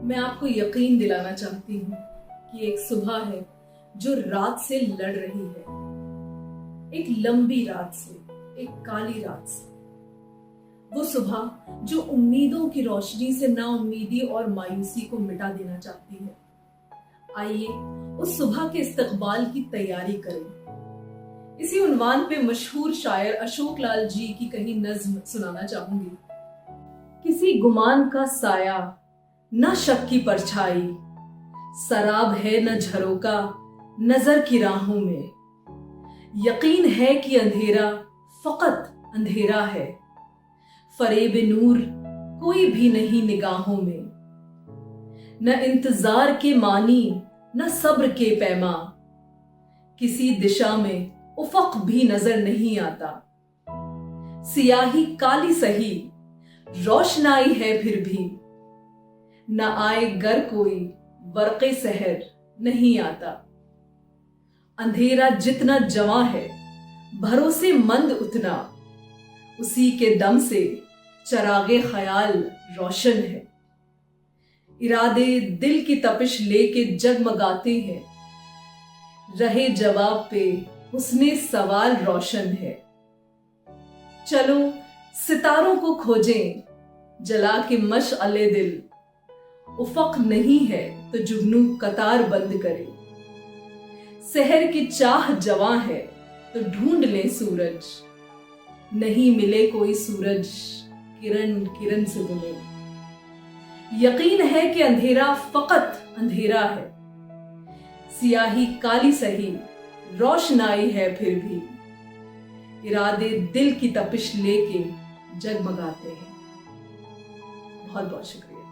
मैं आपको यकीन दिलाना चाहती हूँ कि एक सुबह है जो रात से लड़ रही है, एक लंबी रात से, एक काली रात से। वो सुबह जो उम्मीदों की रोशनी से नाउम्मीदी और मायूसी को मिटा देना चाहती है। आइए उस सुबह के इस्तकबाल की तैयारी करें। इसी उन्वान पे मशहूर शायर अशोक लाल जी की कही नज्म सुनाना चाहूंगी। किसी गुमान का साया न शक की परछाई, सराब है न झरोका नजर की राहों में। यकीन है कि अंधेरा फकत अंधेरा है, फरेब नूर कोई भी नहीं निगाहों में। न इंतजार के मानी न सब्र के पैमा, किसी दिशा में उफक भी नजर नहीं आता। सियाही काली सही रोशनाई है फिर भी, न आए गर कोई बरक़े सहर नहीं आता। अंधेरा जितना जवां है भरोसेमंद उतना, उसी के दम से चरागे ख्याल रोशन है। इरादे दिल की तपिश लेके जगमगाते हैं, रहे जवाब पे हुस्ने सवाल रोशन है। चलो सितारों को खोजें जला के मशअले दिल, उफक नहीं है तो जुगनू कतार बंद करे। सहर की चाह जवां है तो ढूंढ ले सूरज, नहीं मिले कोई सूरज किरण किरण से बुने। यकीन है कि अंधेरा फकत अंधेरा है, सियाही काली सही रोशनाई है फिर भी। इरादे दिल की तपिश लेके जगमगाते हैं। बहुत बहुत शुक्रिया।